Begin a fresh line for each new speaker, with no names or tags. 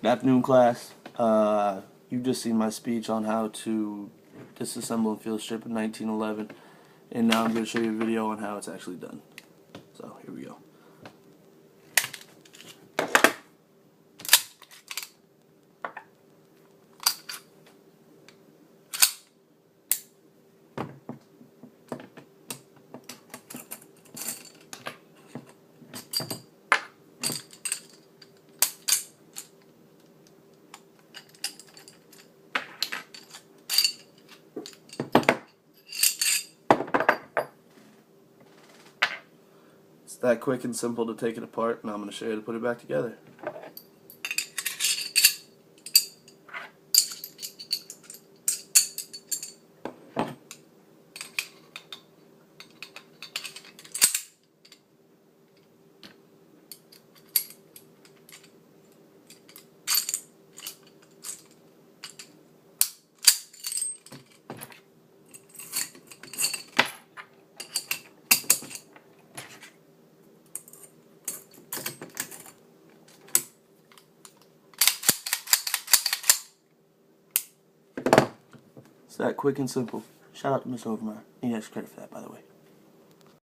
Good afternoon, class. You've just seen my speech on how to disassemble and field strip in 1911, and now I'm going to show you a video on how it's actually done. So, here we go. It's that quick and simple to take it apart, and I'm going to show you how to put it back together. It's that quick and simple. Shout out to Miss Overmeyer. He has credit for that, by the way.